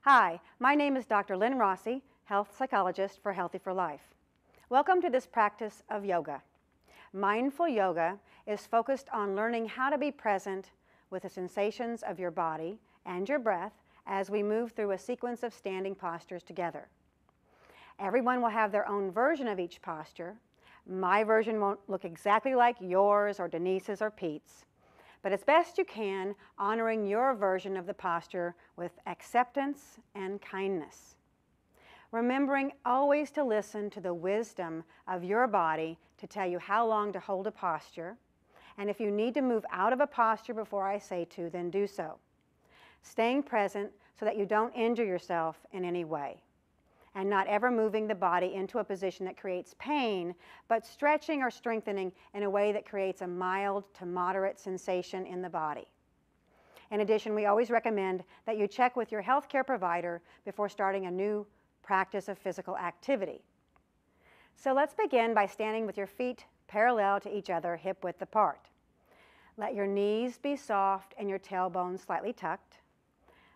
Hi, my name is Dr. Lynn Rossi, health psychologist for Healthy for Life. Welcome to this practice of yoga. Mindful yoga is focused on learning how to be present with the sensations of your body and your breath as we move through a sequence of standing postures together. Everyone will have their own version of each posture. My version won't look exactly like yours or Denise's or Pete's, but as best you can, honoring your version of the posture with acceptance and kindness. Remembering always to listen to the wisdom of your body to tell you how long to hold a posture, and if you need to move out of a posture before I say to, then do so. Staying present so that you don't injure yourself in any way, and not ever moving the body into a position that creates pain, but stretching or strengthening in a way that creates a mild to moderate sensation in the body. In addition, we always recommend that you check with your healthcare provider before starting a new practice of physical activity. So let's begin by standing with your feet parallel to each other, hip width apart. Let your knees be soft and your tailbone slightly tucked,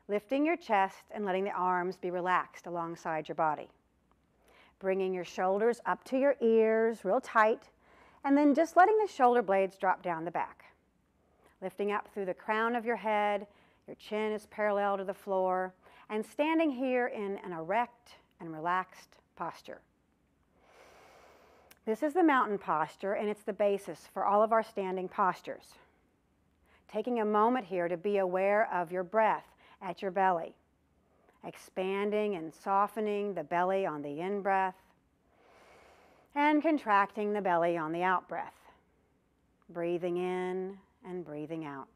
lifting your chest and letting the arms be relaxed alongside your body. Bringing your shoulders up to your ears real tight, and then just letting the shoulder blades drop down the back. Lifting up through the crown of your head, your chin is parallel to the floor, and standing here in an erect and relaxed posture. This is the mountain posture, and it's the basis for all of our standing postures. Taking a moment here to be aware of your breath at your belly, expanding and softening the belly on the in-breath, and contracting the belly on the out-breath, breathing in and breathing out.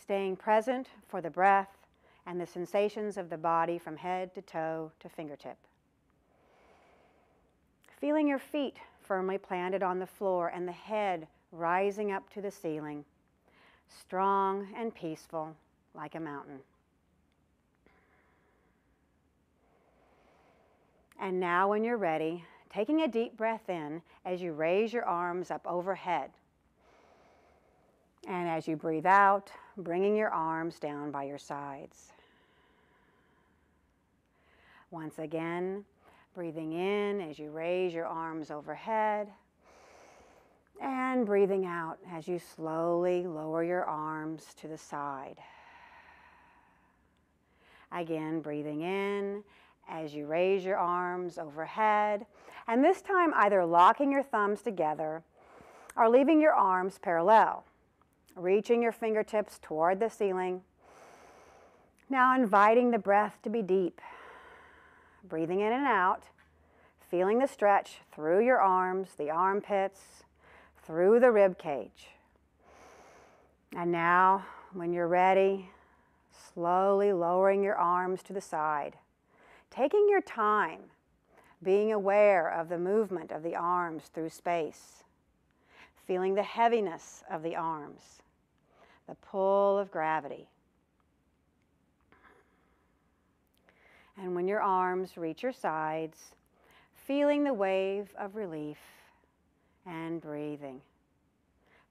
Staying present for the breath and the sensations of the body from head to toe to fingertip. Feeling your feet firmly planted on the floor and the head rising up to the ceiling, strong and peaceful like a mountain. And now when you're ready, taking a deep breath in as you raise your arms up overhead. And as you breathe out, bringing your arms down by your sides. Once again, breathing in as you raise your arms overhead. And breathing out as you slowly lower your arms to the side. Again, breathing in as you raise your arms overhead, and this time either locking your thumbs together or leaving your arms parallel, reaching your fingertips toward the ceiling. Now inviting the breath to be deep, breathing in and out, feeling the stretch through your arms, the armpits, through the rib cage. And now, when you're ready, slowly lowering your arms to the side, taking your time, being aware of the movement of the arms through space, feeling the heaviness of the arms, the pull of gravity. And when your arms reach your sides, feeling the wave of relief and breathing.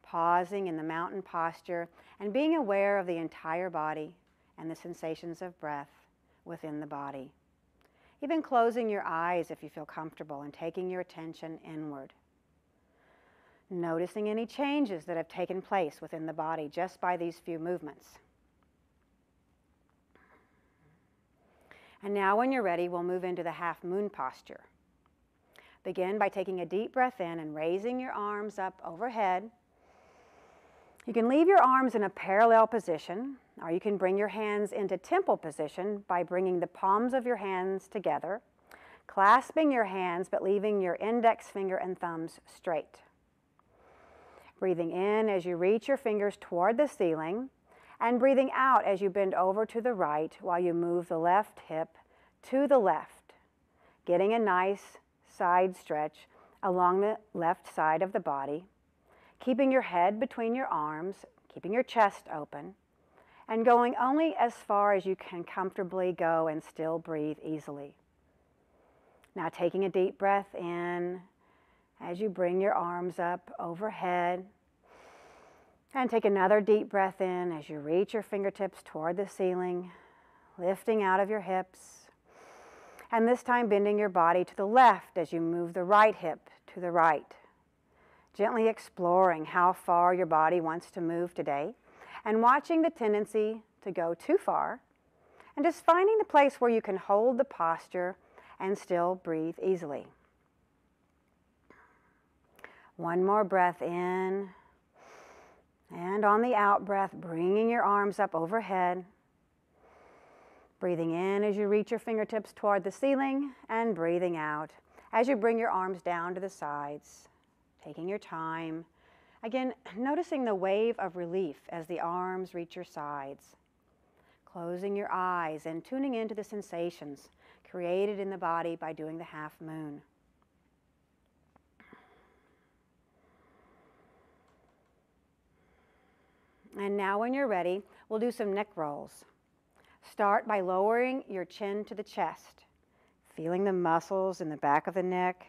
Pausing in the mountain posture and being aware of the entire body and the sensations of breath within the body. Even closing your eyes if you feel comfortable and taking your attention inward. Noticing any changes that have taken place within the body just by these few movements. And now when you're ready, we'll move into the half moon posture. Begin by taking a deep breath in and raising your arms up overhead. You can leave your arms in a parallel position, or you can bring your hands into temple position by bringing the palms of your hands together, clasping your hands but leaving your index finger and thumbs straight. Breathing in as you reach your fingers toward the ceiling, and breathing out as you bend over to the right while you move the left hip to the left, getting a nice side stretch along the left side of the body, keeping your head between your arms, keeping your chest open, and going only as far as you can comfortably go and still breathe easily. Now taking a deep breath in as you bring your arms up overhead, and take another deep breath in as you reach your fingertips toward the ceiling, lifting out of your hips. And this time bending your body to the left as you move the right hip to the right. Gently exploring how far your body wants to move today and watching the tendency to go too far and just finding the place where you can hold the posture and still breathe easily. One more breath in, and on the out breath, bringing your arms up overhead. Breathing in as you reach your fingertips toward the ceiling, and breathing out as you bring your arms down to the sides, taking your time. Again, noticing the wave of relief as the arms reach your sides. Closing your eyes and tuning into the sensations created in the body by doing the half moon. And now when you're ready, we'll do some neck rolls. Start by lowering your chin to the chest, feeling the muscles in the back of the neck.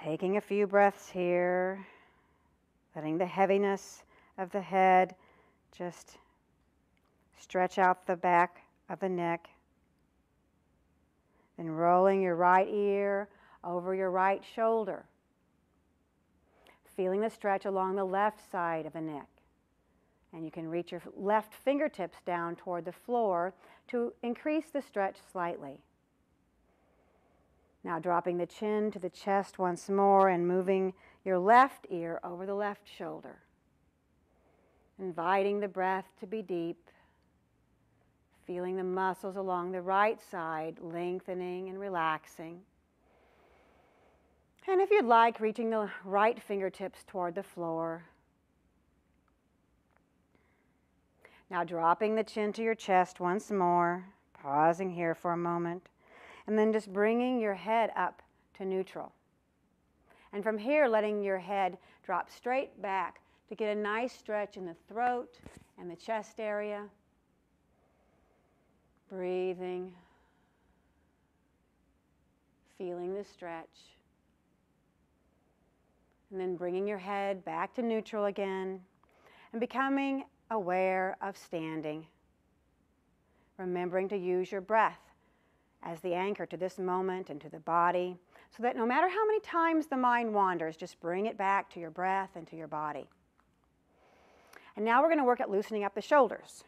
Taking a few breaths here, letting the heaviness of the head just stretch out the back of the neck. Then rolling your right ear over your right shoulder. Feeling the stretch along the left side of the neck. And you can reach your left fingertips down toward the floor to increase the stretch slightly. Now dropping the chin to the chest once more and moving your left ear over the left shoulder. Inviting the breath to be deep. Feeling the muscles along the right side lengthening and relaxing. And if you'd like, reaching the right fingertips toward the floor. Now dropping the chin to your chest once more, pausing here for a moment, and then just bringing your head up to neutral. And from here, letting your head drop straight back to get a nice stretch in the throat and the chest area. Breathing, feeling the stretch. And then bringing your head back to neutral again and becoming aware of standing. Remembering to use your breath as the anchor to this moment and to the body so that no matter how many times the mind wanders, just bring it back to your breath and to your body. And now we're going to work at loosening up the shoulders.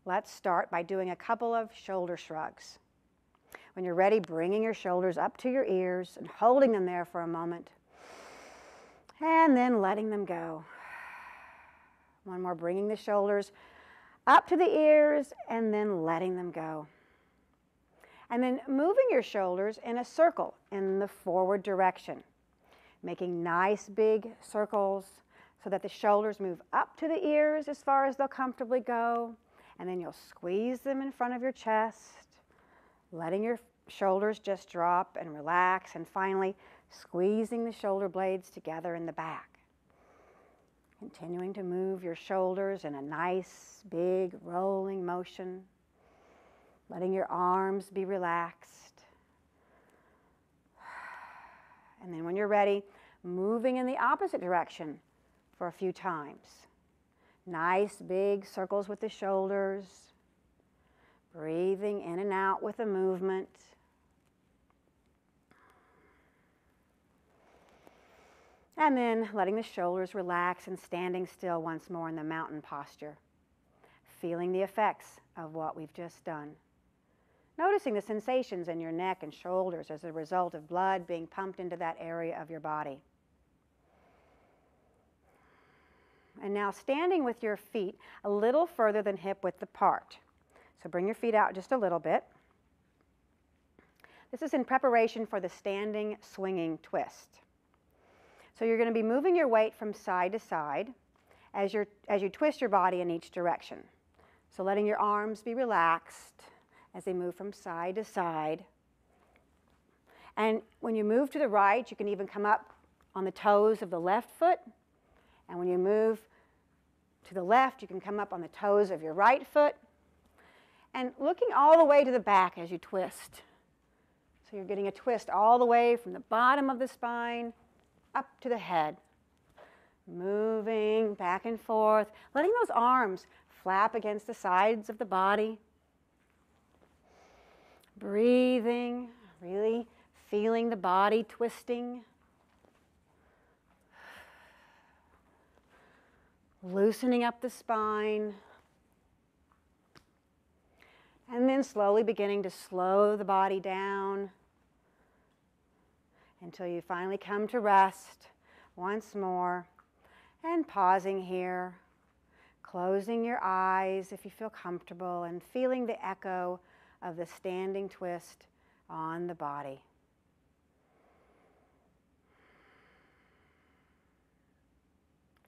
Let's start by doing a couple of shoulder shrugs. When you're ready, bringing your shoulders up to your ears and holding them there for a moment. And then letting them go. One more, bringing the shoulders up to the ears and then letting them go. And then moving your shoulders in a circle in the forward direction. Making nice big circles so that the shoulders move up to the ears as far as they'll comfortably go. And then you'll squeeze them in front of your chest, letting your shoulders just drop and relax, and finally squeezing the shoulder blades together in the back. Continuing to move your shoulders in a nice, big, rolling motion, letting your arms be relaxed. And then when you're ready, moving in the opposite direction for a few times. Nice big circles with the shoulders, breathing in and out with the movement. And then letting the shoulders relax and standing still once more in the mountain posture, feeling the effects of what we've just done. Noticing the sensations in your neck and shoulders as a result of blood being pumped into that area of your body. And now standing with your feet a little further than hip width apart. So bring your feet out just a little bit. This is in preparation for the standing swinging twist. So you're going to be moving your weight from side to side as you twist your body in each direction. So letting your arms be relaxed as they move from side to side. And when you move to the right, you can even come up on the toes of the left foot. And when you move to the left, you can come up on the toes of your right foot. And looking all the way to the back as you twist. So you're getting a twist all the way from the bottom of the spine up to the head. Moving back and forth, letting those arms flap against the sides of the body. Breathing, really feeling the body twisting. Loosening up the spine. And then slowly beginning to slow the body down until you finally come to rest once more. And pausing here, closing your eyes if you feel comfortable, and feeling the echo of the standing twist on the body.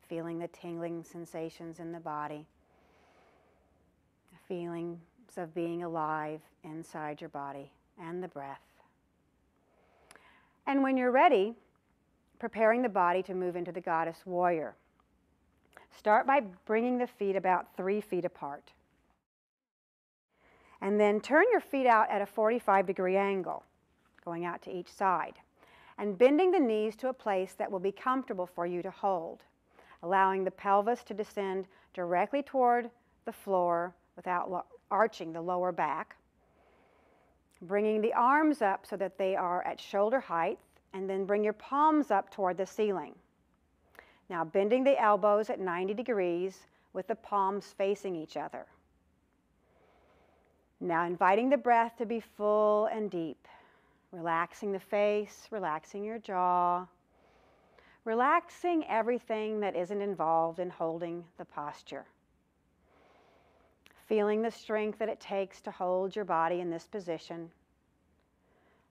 Feeling the tingling sensations in the body. Feelings of being alive inside your body and the breath. And when you're ready, preparing the body to move into the Goddess Warrior. Start by bringing the feet about 3 feet apart. And then turn your feet out at a 45-degree angle, going out to each side, and bending the knees to a place that will be comfortable for you to hold, allowing the pelvis to descend directly toward the floor without arching the lower back, bringing the arms up so that they are at shoulder height, and then bring your palms up toward the ceiling. Now bending the elbows at 90 degrees with the palms facing each other. Now inviting the breath to be full and deep, relaxing the face, relaxing your jaw, relaxing everything that isn't involved in holding the posture. Feeling the strength that it takes to hold your body in this position.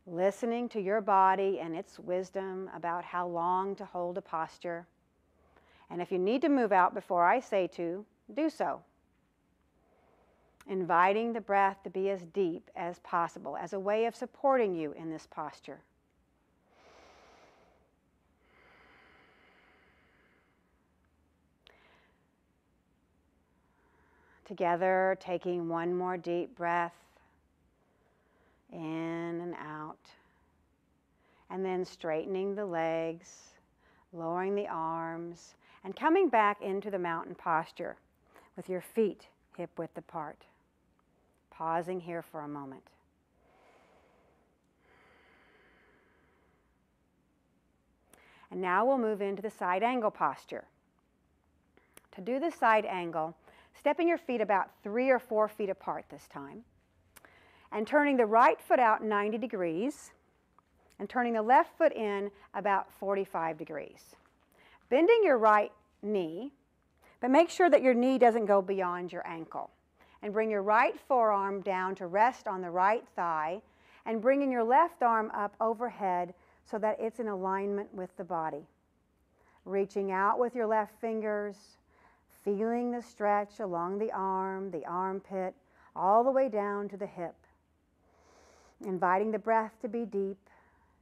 Listening to your body and its wisdom about how long to hold a posture. And if you need to move out before I say to, do so. Inviting the breath to be as deep as possible as a way of supporting you in this posture. Together, taking one more deep breath in and out, and then straightening the legs, lowering the arms, and coming back into the mountain posture with your feet hip-width apart. Pausing here for a moment. And now we'll move into the side angle posture. To do the side angle, stepping your feet about 3 or 4 feet apart this time, and turning the right foot out 90 degrees, and turning the left foot in about 45 degrees. Bending your right knee, but make sure that your knee doesn't go beyond your ankle. And bring your right forearm down to rest on the right thigh, and bringing your left arm up overhead so that it's in alignment with the body. Reaching out with your left fingers, feeling the stretch along the arm, the armpit, all the way down to the hip. Inviting the breath to be deep,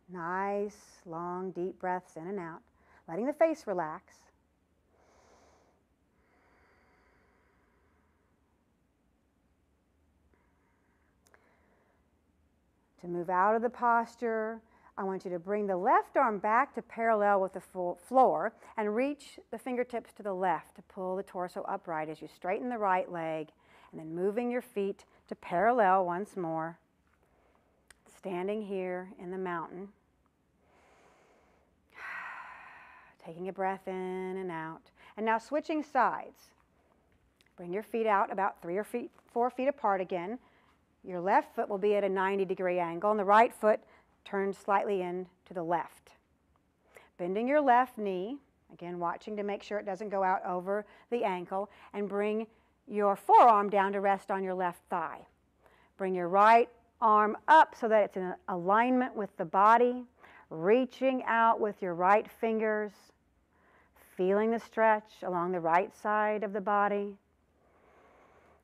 nice, long, deep breaths in and out, letting the face relax. To move out of the posture, I want you to bring the left arm back to parallel with the floor and reach the fingertips to the left to pull the torso upright as you straighten the right leg, and then moving your feet to parallel once more. Standing here in the mountain. Taking a breath in and out. And now switching sides. Bring your feet out about 3 or 4 feet apart again. Your left foot will be at a 90-degree angle, and the right foot turns slightly in to the left. Bending your left knee, again watching to make sure it doesn't go out over the ankle, and bring your forearm down to rest on your left thigh. Bring your right arm up so that it's in alignment with the body, reaching out with your right fingers, feeling the stretch along the right side of the body.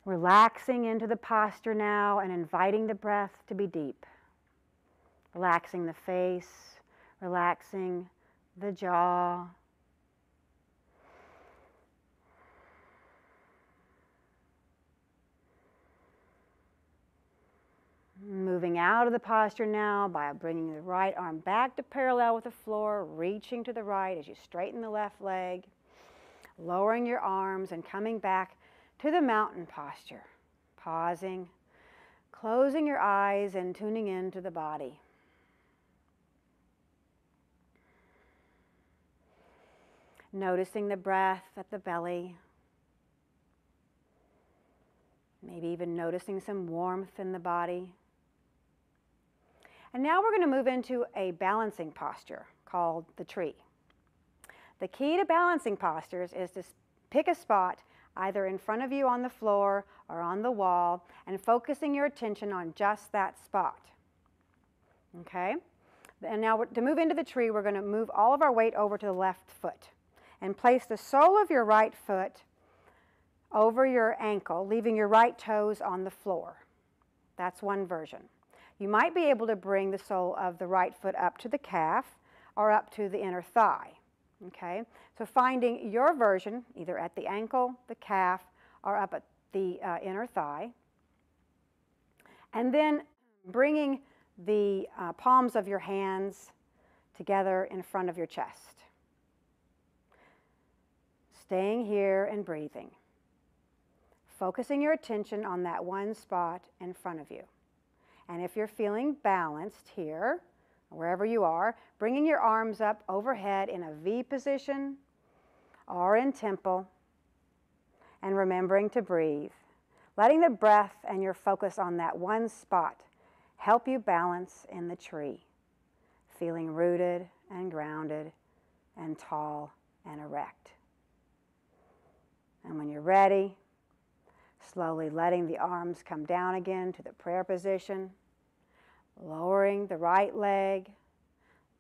Relaxing into the posture now and inviting the breath to be deep. Relaxing the face, relaxing the jaw. Moving out of the posture now by bringing the right arm back to parallel with the floor, reaching to the right as you straighten the left leg, lowering your arms and coming back to the mountain posture. Pausing, Closing your eyes and tuning into the body. Noticing the breath at the belly. Maybe even noticing some warmth in the body. And now we're going to move into a balancing posture called the tree. The key to balancing postures is to pick a spot either in front of you on the floor or on the wall and focusing your attention on just that spot. Okay? And now to move into the tree, we're going to move all of our weight over to the left foot and place the sole of your right foot over your ankle, leaving your right toes on the floor. That's one version. You might be able to bring the sole of the right foot up to the calf or up to the inner thigh. Okay? So finding your version, either at the ankle, the calf, or up at the inner thigh. And then bringing the palms of your hands together in front of your chest. Staying here and breathing. Focusing your attention on that one spot in front of you. And if you're feeling balanced here, wherever you are, bringing your arms up overhead in a V position or in temple, and remembering to breathe. Letting the breath and your focus on that one spot help you balance in the tree, feeling rooted and grounded and tall and erect. And when you're ready, slowly letting the arms come down again to the prayer position, lowering the right leg,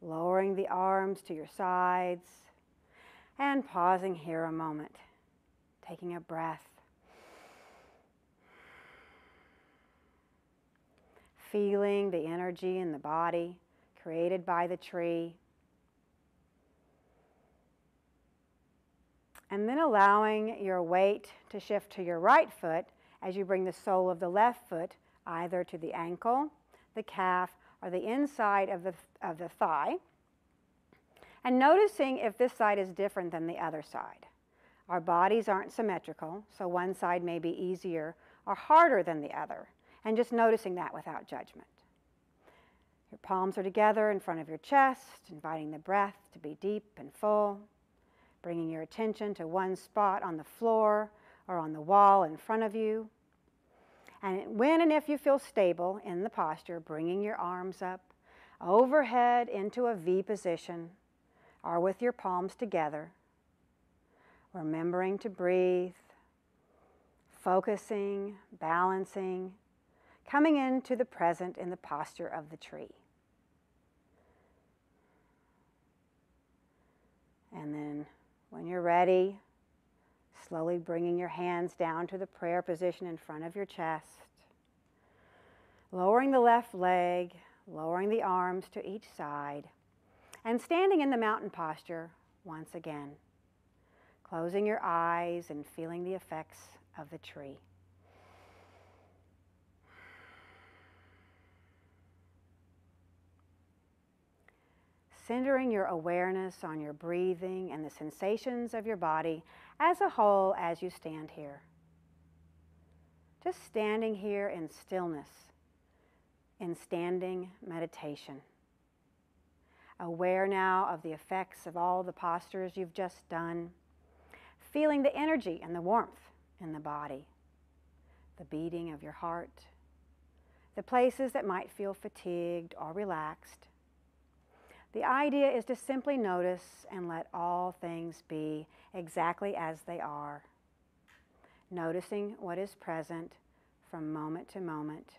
lowering the arms to your sides, and pausing here a moment, taking a breath. Feeling the energy in the body created by the tree. And then allowing your weight to shift to your right foot as you bring the sole of the left foot either to the ankle, the calf, or the inside of the thigh. And noticing if this side is different than the other side. Our bodies aren't symmetrical, so one side may be easier or harder than the other. And just noticing that without judgment. Your palms are together in front of your chest, inviting the breath to be deep and full. Bringing your attention to one spot on the floor or on the wall in front of you. And when and if you feel stable in the posture, bringing your arms up overhead into a V position or with your palms together. Remembering to breathe, focusing, balancing, coming into the present in the posture of the tree. And then when you're ready, slowly bringing your hands down to the prayer position in front of your chest. Lowering the left leg, lowering the arms to each side, and standing in the mountain posture once again. Closing your eyes and feeling the effects of the tree. Centering your awareness on your breathing and the sensations of your body as a whole as you stand here. Just standing here in stillness, in standing meditation. Aware now of the effects of all the postures you've just done. Feeling the energy and the warmth in the body. The beating of your heart. The places that might feel fatigued or relaxed. The idea is to simply notice and let all things be exactly as they are. Noticing what is present from moment to moment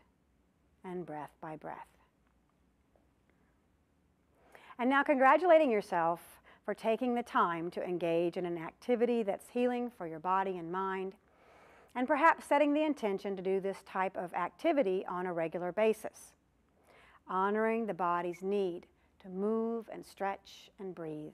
and breath by breath. And now congratulating yourself for taking the time to engage in an activity that's healing for your body and mind, and perhaps setting the intention to do this type of activity on a regular basis, honoring the body's need to move and stretch and breathe.